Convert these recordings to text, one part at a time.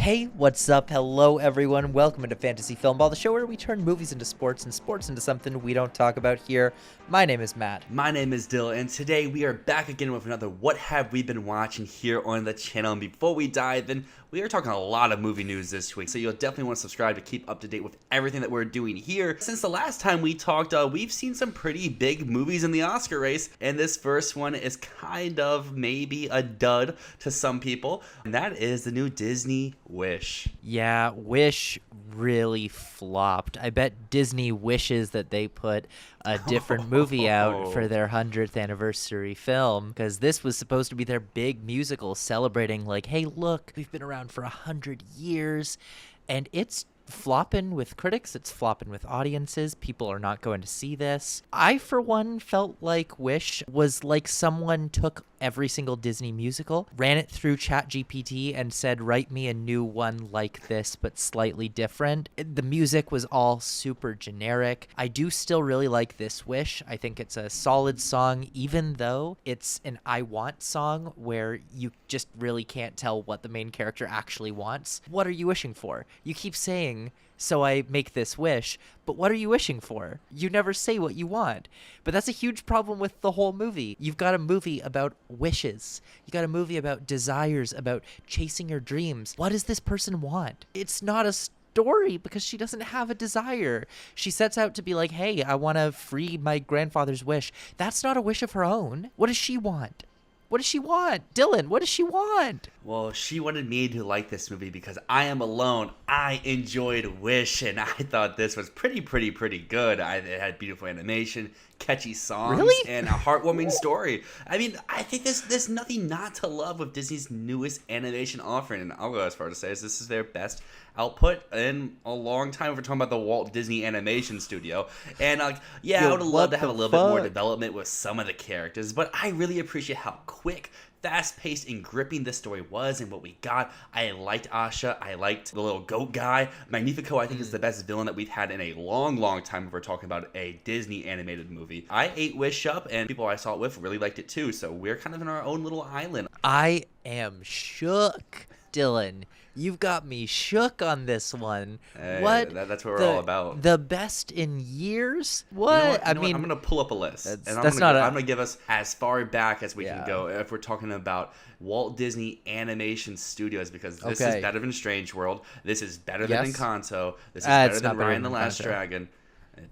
Hey, what's up? Hello, everyone. Welcome to Fantasy Filmball, the show where we turn movies into sports and sports into something we don't talk about here. My name is Matt. My name is Dyl, and today we are back again with another What Have We Been Watching here on the channel. And before we dive in, we are talking a lot of movie news this week, so you'll definitely want to subscribe to keep up to date with everything that we're doing here. Since the last time we talked, we've seen some pretty big movies in the Oscar race, and this first one is kind of maybe a dud to some people, and that is the new Disney Wish. Yeah, Wish really flopped. I bet Disney wishes that they put a different movie out for their 100th anniversary film, because this was supposed to be their big musical celebrating, like, hey, look, we've been around for 100 years, and it's flopping with critics, it's flopping with audiences. People are not going to see this. I, for one, felt like Wish was like someone took every single Disney musical, ran it through ChatGPT, and said, write me a new one like this, but slightly different. The music was all super generic. I do still really like this Wish. I think it's a solid song, even though it's an I Want song where you just really can't tell what the main character actually wants. What are you wishing for? You keep saying, so I make this wish, but what are you wishing for? You never say what you want. But that's a huge problem with the whole movie. You've got a movie about wishes. You got a movie about desires, about chasing your dreams. What does this person want? It's not a story because she doesn't have a desire. She sets out to be like, hey, I want to free my grandfather's wish. That's not a wish of her own. What does she want? What does she want? Dylan, what does she want? Well, she wanted me to like this movie because I am alone. I enjoyed Wish, and I thought this was pretty good. It had beautiful animation, catchy songs, Really? and a heartwarming story. I mean, I think there's nothing not to love with Disney's newest animation offering, and I'll go as far to say this is their best output in a long time. We're talking about the Walt Disney Animation Studio, and I would have loved to have a little bit more development with some of the characters, but I really appreciate how quick, fast-paced, and gripping this story was and what we got. I liked Asha. I liked the little goat guy. Magnifico, I think, is the best villain that we've had in a long time if we're talking about a Disney animated movie. I ate Wish up, and people I saw it with really liked it too, so we're kind of in our own little island. I am shook, Dylan. You've got me shook on this one. Hey, what? That's what we're all about. The best in years? What? You know what? I mean, I'm going to pull up a list. I'm going to give us as far back as we can go if we're talking about Walt Disney Animation Studios, because this is better than Strange World. This is better than Encanto. This is better than Raya and the Last Dragon. I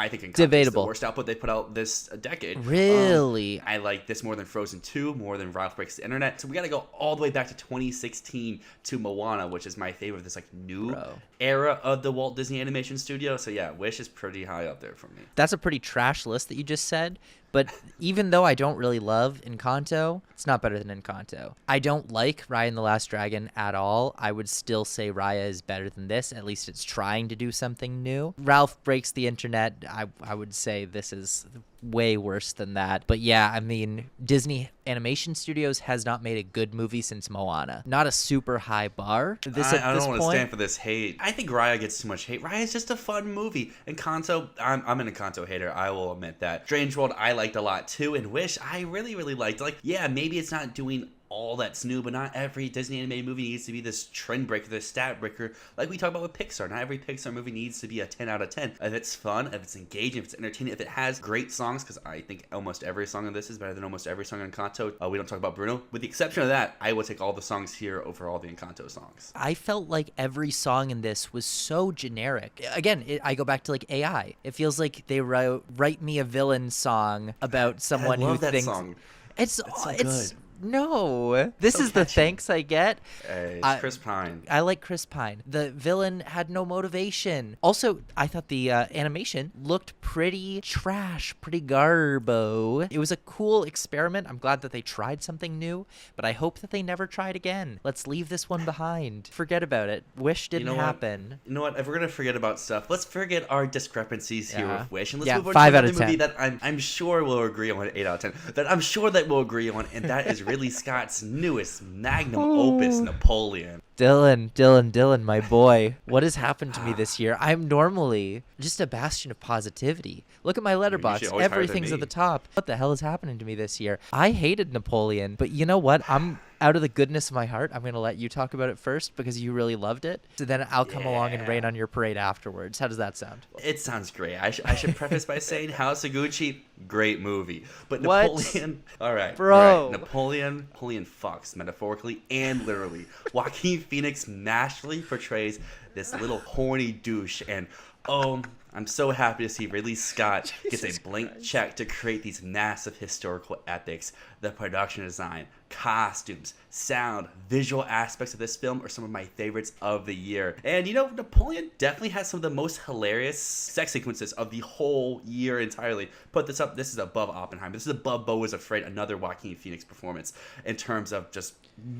think Encanto is the worst output they put out this decade. Really? I like this more than Frozen 2, more than Ralph Breaks the Internet. So we got to go all the way back to 2016 to Moana, which is my favorite. This new era of the Walt Disney Animation Studio. So yeah, Wish is pretty high up there for me. That's a pretty trash list that you just said. But even though I don't really love Encanto, it's not better than Encanto. I don't like Raya and the Last Dragon at all. I would still say Raya is better than this. At least it's trying to do something new. Ralph Breaks the Internet, I would say this is way worse than that. But yeah, I mean, Disney Animation Studios has not made a good movie since Moana. Not a super high bar. I don't want to stand for this hate. I think Raya gets too much hate. Raya is just a fun movie. Encanto, I'm an Encanto hater. I will admit that. Strange World, I liked a lot too. And Wish, I really liked. Like, yeah, maybe it's not doing all that's new, but not every Disney animated movie needs to be this trend breaker, this stat breaker, like we talk about with Pixar. Not every Pixar movie needs to be a 10 out of 10. If it's fun, if it's engaging, if it's entertaining, if it has great songs, because I think almost every song in this is better than almost every song in Encanto. We don't talk about Bruno. With the exception of that, I will take all the songs here over all the Encanto songs. I felt like every song in this was so generic. Again, I go back to like AI. It feels like they write me a villain song about someone who thinks song. It's good. No, this is the thanks I get. Hey, it's Chris Pine. I like Chris Pine. The villain had no motivation. Also, I thought the animation looked pretty trash, pretty garbo. It was a cool experiment. I'm glad that they tried something new, but I hope that they never try it again. Let's leave this one behind. Forget about it. Wish didn't happen. You know what? If we're gonna forget about stuff, let's forget our discrepancies here with Wish, and let's move on 5 to out of another 10. movie that I'm sure we'll agree on. 8 out of 10. That I'm sure that we'll agree on, and that is Ridley Scott's newest magnum opus, Napoleon. Dylan, my boy. What has happened to me this year? I'm normally just a bastion of positivity. Look at my letterbox. always higher than Everything's at me. the top. What the hell is happening to me this year? I hated Napoleon, but you know what? I'm out of the goodness of my heart, I'm going to let you talk about it first because you really loved it. So then I'll come along and rain on your parade afterwards. How does that sound? It sounds great. I should preface by saying House of Gucci, great movie. But What? Napoleon, all right, Bro. all right. Napoleon fucks metaphorically and literally. Joaquin Phoenix masterfully portrays this little horny douche, and I'm so happy to see Ridley Scott gets a blank check to create these massive historical epics. The production design, costumes, sound, visual aspects of this film are some of my favorites of the year. And you know, Napoleon definitely has some of the most hilarious sex sequences of the whole year entirely. Put this up, this is above Oppenheimer. This is above Beau is Afraid, another Joaquin Phoenix performance in terms of just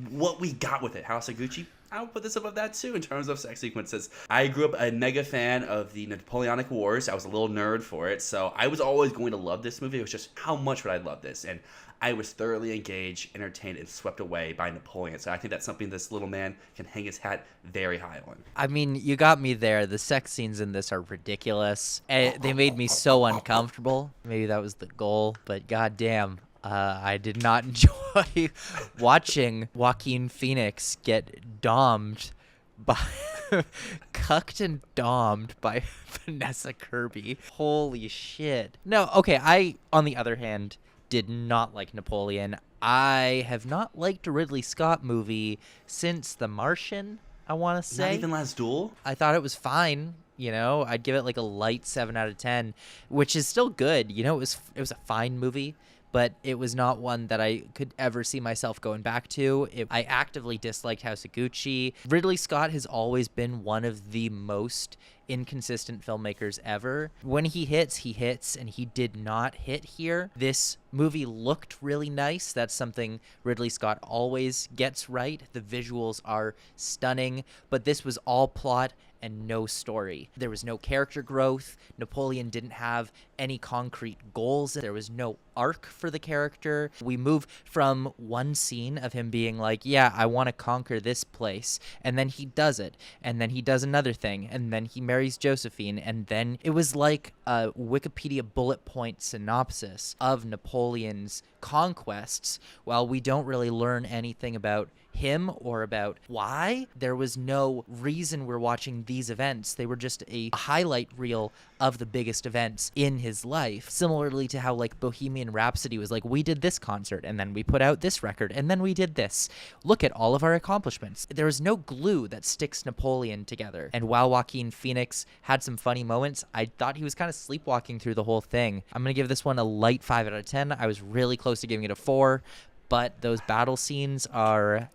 what we got with it. House of Gucci, I would put this above that too in terms of sex sequences. I grew up a mega fan of the Napoleonic Wars. I was a little nerd for it, so I was always going to love this movie. It was just how much would I love this? And I was thoroughly engaged, entertained, and swept away by Napoleon. So I think that's something this little man can hang his hat very high on. I mean, you got me there. The sex scenes in this are ridiculous. They made me so uncomfortable. Maybe that was the goal, but goddamn. I did not enjoy watching Joaquin Phoenix get dommed by cucked and dommed by Vanessa Kirby. Holy shit. No, okay, I, on the other hand, did not like Napoleon. I have not liked a Ridley Scott movie since The Martian, I want to say. Not even Last Duel? I thought it was fine. You know, I'd give it like a light 7 out of 10, which is still good. You know, it was a fine movie, but it was not one that I could ever see myself going back to. I actively disliked House of Gucci. Ridley Scott has always been one of the most inconsistent filmmakers ever. When he hits, and he did not hit here. This movie looked really nice. That's something Ridley Scott always gets right. The visuals are stunning, but this was all plot and no story. There was no character growth. Napoleon didn't have any concrete goals. There was no arc for the character. We move from one scene of him being like, yeah, I want to conquer this place, and then he does it, and then he does another thing, and then he marries Josephine, and then it was like a Wikipedia bullet point synopsis of Napoleon's conquests, while we don't really learn anything about him or about why. There was no reason we're watching these events. They were just a highlight reel of the biggest events in his life. Similarly to how like Bohemian Rhapsody was like, we did this concert and then we put out this record and then we did this. Look at all of our accomplishments. There is no glue that sticks Napoleon together. And while Joaquin Phoenix had some funny moments, I thought he was kind of sleepwalking through the whole thing. I'm going to give this one a light 5 out of 10. I was really close to giving it a 4, but those battle scenes are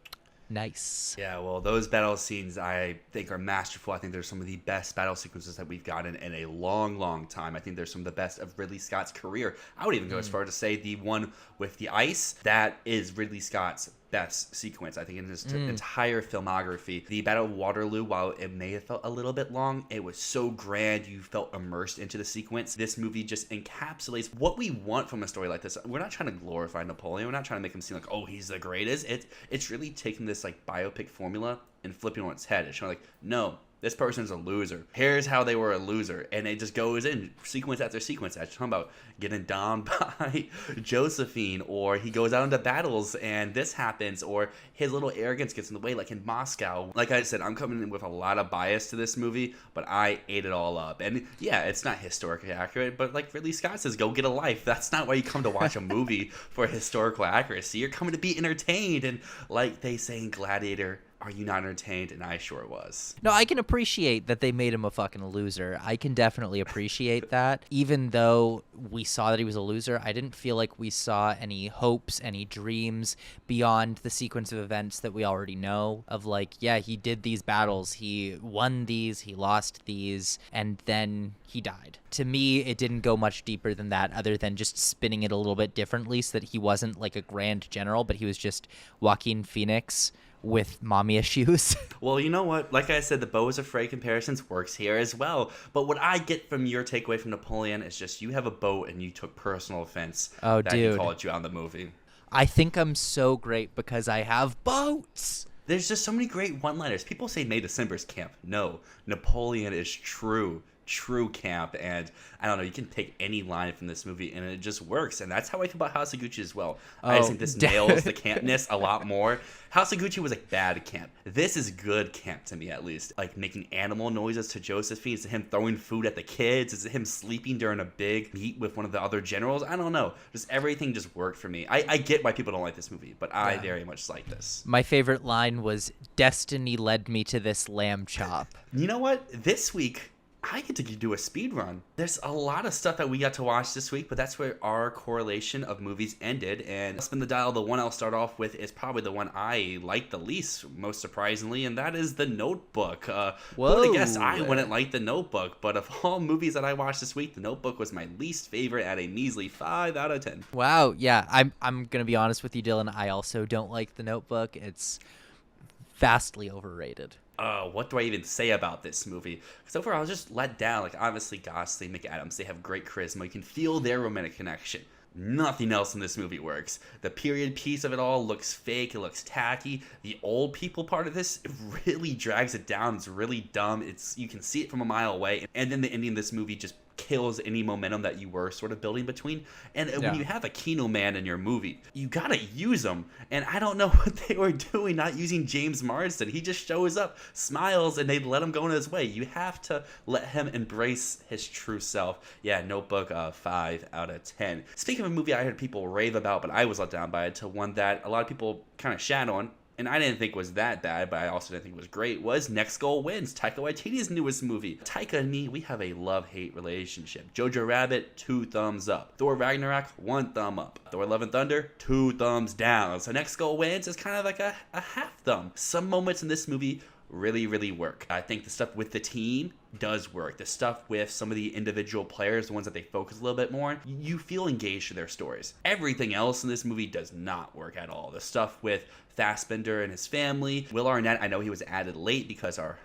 nice. Yeah, well, those battle scenes I think are masterful. I think they're some of the best battle sequences that we've gotten in a long, long time. I think they're some of the best of Ridley Scott's career. I would even go as far to say the one with the ice, that is Ridley Scott's best sequence, I think, in his entire filmography. The Battle of Waterloo, while it may have felt a little bit long, it was so grand. You felt immersed into the sequence. This movie just encapsulates what we want from a story like this. We're not trying to glorify Napoleon. We're not trying to make him seem like, oh, he's the greatest. It's really taking this like biopic formula and flipping on its head. It's showing like, no, this person's a loser. Here's how they were a loser. And it just goes in sequence after sequence. I'm talking about getting downed by Josephine, or he goes out into battles and this happens, or his little arrogance gets in the way, like in Moscow. Like I said, I'm coming in with a lot of bias to this movie, but I ate it all up. And yeah, it's not historically accurate, but like Ridley Scott says, go get a life. That's not why you come to watch a movie for historical accuracy. You're coming to be entertained. And like they say in Gladiator, are you not entertained? And I sure was. No, I can appreciate that they made him a fucking loser. I can definitely appreciate that. Even though we saw that he was a loser, I didn't feel like we saw any hopes, any dreams beyond the sequence of events that we already know of, like, yeah, he did these battles, he won these, he lost these, and then he died. To me, it didn't go much deeper than that, other than just spinning it a little bit differently so that he wasn't like a grand general, but he was just Joaquin Phoenix with mommy issues. Well, you know what? Like I said, the Beau is Afraid comparisons works here as well. But what I get from your takeaway from Napoleon is just you have a boat and you took personal offense that he called you out in the movie. I think I'm so great because I have boats. There's just so many great one-liners. People say May December's camp. No, Napoleon is true camp, and I don't know, you can take any line from this movie and it just works, and that's how I feel about House of Gucci as well. I just think this nails the campness a lot more. House of Gucci was like bad camp. This is good camp to me, at least. Like making animal noises to Josephine. Is it him throwing food at the kids? Is it him sleeping during a big meet with one of the other generals? I don't know. Just everything just worked for me. I get why people don't like this movie, but I very much like this. My favorite line was, "Destiny led me to this lamb chop." You know what? This week, I get to do a speed run. There's a lot of stuff that we got to watch this week, but that's where our correlation of movies ended. And Spin the Dial, the one I'll start off with is probably the one I like the least, most surprisingly, and that is The Notebook. Who would have guessed I wouldn't like The Notebook, but of all movies that I watched this week, The Notebook was my least favorite at a measly 5 out of 10. Wow, yeah, I'm gonna be honest with you, Dylan. I also don't like The Notebook. It's vastly overrated. What do I even say about this movie? Because overall, I was just let down. Like, obviously, Gosling, McAdams, they have great charisma. You can feel their romantic connection. Nothing else in this movie works. The period piece of it all looks fake. It looks tacky. The old people part of this really drags it down. It's really dumb. You can see it from a mile away. And then the ending of this movie just kills any momentum that you were sort of building between. And when you have a Kino Man in your movie, you gotta use him. And I don't know what they were doing not using James Marsden. He just shows up, smiles, and they let him go on his way. You have to let him embrace his true self. Yeah, Notebook, 5 out of 10. Speaking of a movie I heard people rave about, but I was let down by it, to one that a lot of people kind of shat on, and I didn't think was that bad, but I also didn't think it was great, was Next Goal Wins, Taika Waititi's newest movie. Taika and me, we have a love-hate relationship. Jojo Rabbit, 2 thumbs up. Thor Ragnarok, 1 thumb up. Thor Love and Thunder, 2 thumbs down. So Next Goal Wins is kind of like a half thumb. Some moments in this movie really, really work. I think the stuff with the team does work. The stuff with some of the individual players, the ones that they focus a little bit more on, you feel engaged to their stories. Everything else in this movie does not work at all. The stuff with Fassbender and his family, Will Arnett, I know he was added late because our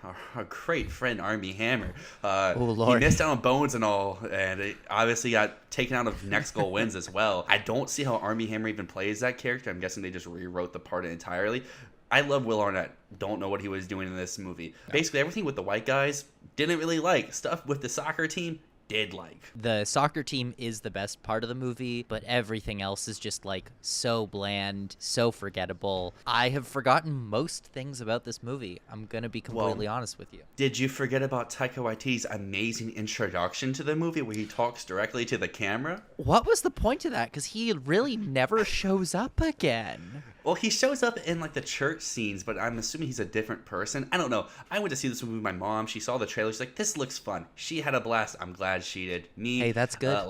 great friend Armie Hammer, he missed out on Bones and all, and it obviously got taken out of Next Goal Wins as well. I don't see how Armie Hammer even plays that character. I'm guessing they just rewrote the part entirely. I love Will Arnett. Don't know what he was doing in this movie. Basically, everything with the white guys, didn't really like. Stuff with the soccer team, did like. The soccer team is the best part of the movie, but everything else is just like so bland, so forgettable. I have forgotten most things about this movie. I'm gonna be completely honest with you. Did you forget about Taika Waititi's amazing introduction to the movie where he talks directly to the camera? What was the point of that? Because he really never shows up again. Well, he shows up in like the church scenes, but I'm assuming he's a different person. I don't know. I went to see this movie with my mom. She saw the trailer. She's like, "This looks fun." She had a blast. I'm glad she did. Me, hey, that's good.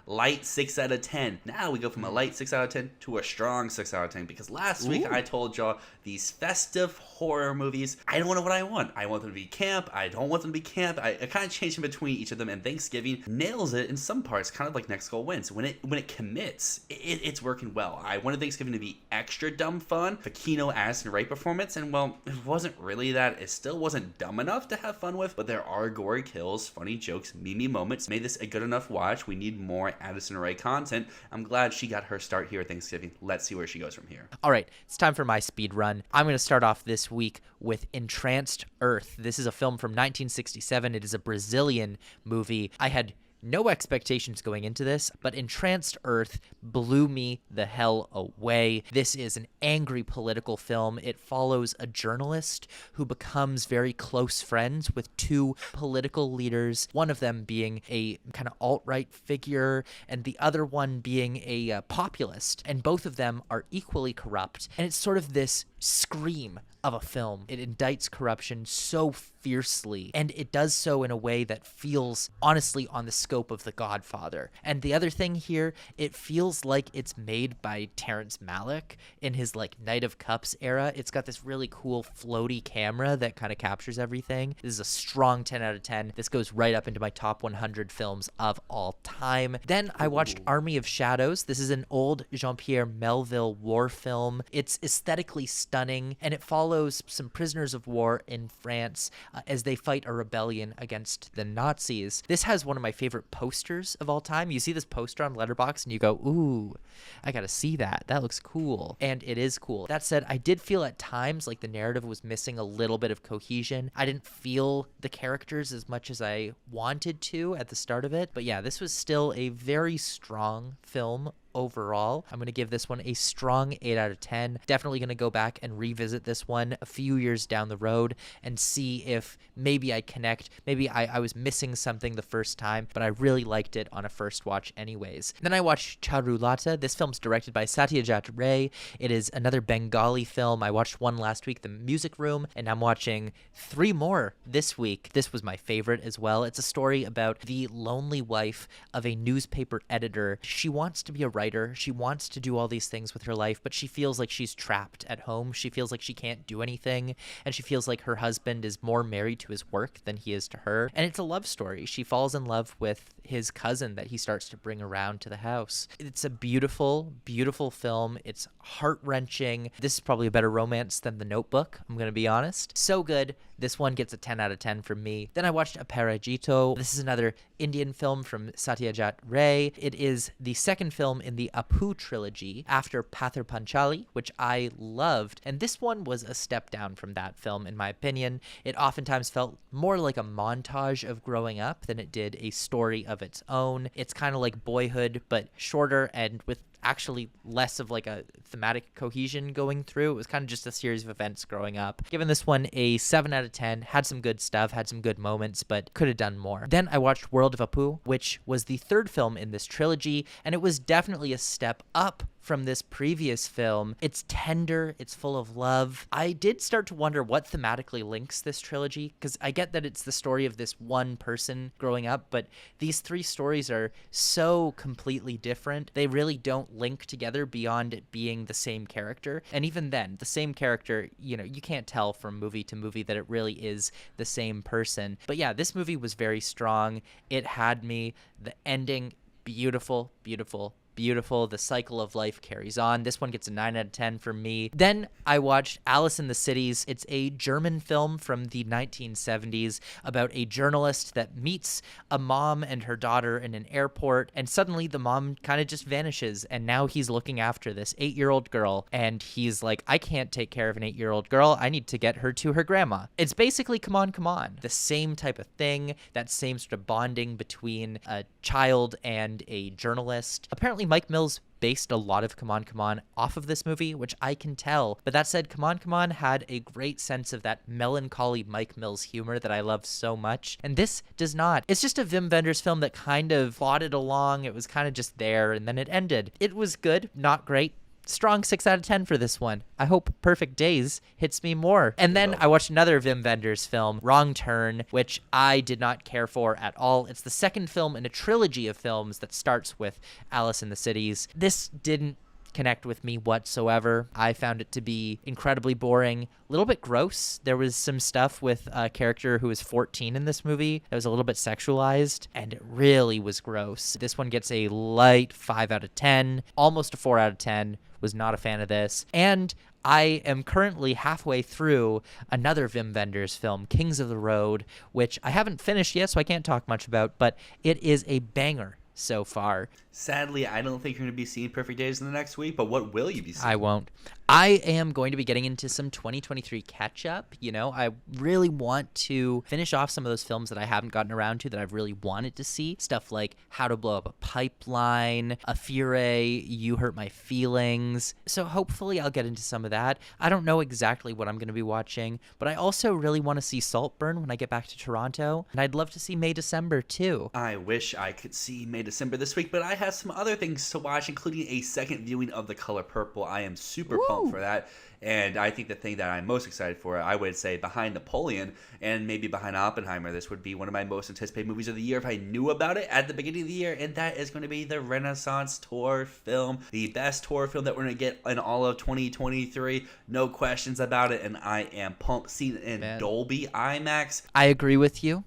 Light 6 out of 10. Now we go from a light 6 out of 10 to a strong 6 out of 10, because last week I told y'all these festive horror movies, I don't know what I want. I want them to be camp. I don't want them to be camp. I kind of change in between each of them, and Thanksgiving nails it in some parts, kind of like Next Goal Wins. When it commits, it's working well. I wanted Thanksgiving to be extra dumb fun. The Kino Addison Rae performance, and well, it wasn't really that. It still wasn't dumb enough to have fun with, but there are gory kills, funny jokes, meme moments. Made this a good enough watch. We need more Addison Rae content. I'm glad she got her start here at Thanksgiving. Let's see where she goes from here. All right, it's time for my speed run. I'm going to start off this week with Entranced Earth. This is a film from 1967. It is a Brazilian movie. I had no expectations going into this, but Entranced Earth blew me the hell away. This is an angry political film. It follows a journalist who becomes very close friends with 2 political leaders, one of them being a kind of alt-right figure and the other one being a populist, and both of them are equally corrupt. And it's sort of this scream of a film. It indicts corruption so fiercely, and it does so in a way that feels honestly on the scope of The Godfather. And the other thing here, it feels like it's made by Terrence Malick in his like Knight of Cups era. It's got this really cool floaty camera that kind of captures everything. This is a strong 10 out of 10. This goes right up into my top 100 films of all time. Then I watched Army of Shadows. This is an old Jean-Pierre Melville war film. It's aesthetically stunning, and it follows some prisoners of war in France as they fight a rebellion against the Nazis. This has one of my favorite favorite posters of all time. You see this poster on Letterboxd and you go, ooh, I gotta see that. That looks cool. And it is cool. That said, I did feel at times like the narrative was missing a little bit of cohesion. I didn't feel the characters as much as I wanted to at the start of it. But yeah, this was still a very strong film overall. I'm going to give this one a strong 8 out of 10. Definitely going to go back and revisit this one a few years down the road and see if maybe I connect. Maybe I was missing something the first time, but I really liked it on a first watch anyways. Then I watched Charulata. This film's directed by Satyajit Ray. It is another Bengali film. I watched one last week, The Music Room, and I'm watching 3 more this week. This was my favorite as well. It's a story about the lonely wife of a newspaper editor. She wants to be a writer. She wants to do all these things with her life, but she feels like she's trapped at home. She feels like she can't do anything, and she feels like her husband is more married to his work than he is to her. And it's a love story. She falls in love with his cousin that he starts to bring around to the house. It's a beautiful, beautiful film. It's heart-wrenching. This is probably a better romance than The Notebook, I'm going to be honest. So good. This one gets a 10 out of 10 from me. Then I watched Aparajito. This is another Indian film from Satyajit Ray. It is the second film in the Apu trilogy after Pather Panchali, which I loved. And this one was a step down from that film, in my opinion. It oftentimes felt more like a montage of growing up than it did a story of its own. It's kind of like Boyhood, but shorter and with actually less of like a thematic cohesion going through. It was kind of just a series of events growing up. Given this one a 7 out of 10, had some good stuff, had some good moments, but could have done more. Then I watched World of Apu, which was the third film in this trilogy, and it was definitely a step up from this previous film. It's tender, it's full of love. I did start to wonder what thematically links this trilogy, because I get that it's the story of this one person growing up, but these 3 stories are so completely different. They really don't link together beyond it being the same character. And even then, the same character, you can't tell from movie to movie that it really is the same person. But yeah, this movie was very strong. It had me. The ending, beautiful, beautiful, beautiful. The cycle of life carries on. This one gets a 9 out of 10 from me. Then I watched Alice in the Cities. It's a German film from the 1970s about a journalist that meets a mom and her daughter in an airport, and suddenly the mom kind of just vanishes, and now he's looking after this 8-year-old girl, and he's like, I can't take care of an 8-year-old girl. I need to get her to her grandma. It's basically Come On, Come On. The same type of thing, that same sort of bonding between a child and a journalist. Apparently Mike Mills based a lot of Come On, Come On off of this movie, which I can tell. But that said, Come On, Come On had a great sense of that melancholy Mike Mills humor that I love so much. And this does not. It's just a Wim Wenders film that kind of plodded along. It was kind of just there, and then it ended. It was good, not great. Strong 6 out of 10 for this one. I hope Perfect Days hits me more. And then I watched another Wim Wenders film, Wrong Turn, which I did not care for at all. It's the second film in a trilogy of films that starts with Alice in the Cities. This didn't connect with me whatsoever. I found it to be incredibly boring, a little bit gross. There was some stuff with a character who was 14 in this movie that was a little bit sexualized, and it really was gross. This one gets a light 5 out of 10, almost a 4 out of 10. Was not a fan of this. And I am currently halfway through another Wim Wenders film, Kings of the Road, which I haven't finished yet, so I can't talk much about, but it is a banger so far. Sadly, I don't think you're going to be seeing Perfect Days in the next week, but what will you be seeing? I won't. I am going to be getting into some 2023 catch-up. I really want to finish off some of those films that I haven't gotten around to that I've really wanted to see. Stuff like How to Blow Up a Pipeline, A Fure, You Hurt My Feelings. So hopefully I'll get into some of that. I don't know exactly what I'm going to be watching, but I also really want to see Saltburn when I get back to Toronto. And I'd love to see May December too. I wish I could see May December this week, but I have some other things to watch, including a second viewing of The Color Purple. I am super pumped for that. And I think the thing that I'm most excited for, I would say behind Napoleon and maybe behind Oppenheimer, this would be one of my most anticipated movies of the year if I knew about it at the beginning of the year, and that is going to be the Renaissance tour film, the best tour film that we're going to get in all of 2023. No questions about it, and I am pumped. Seeing it in Dolby IMAX. I agree with you.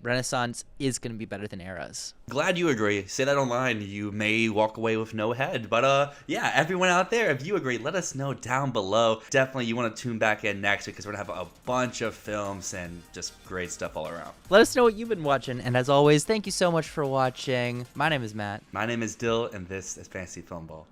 Renaissance is going to be better than Eras. Glad you agree. Say that online. You may walk away with no head. But yeah, everyone out there, if you agree, let us know down below. Definitely you want to tune back in next week because we're going to have a bunch of films and just great stuff all around. Let us know what you've been watching. And as always, thank you so much for watching. My name is Matt. My name is Dyl, and this is Fantasy Filmball.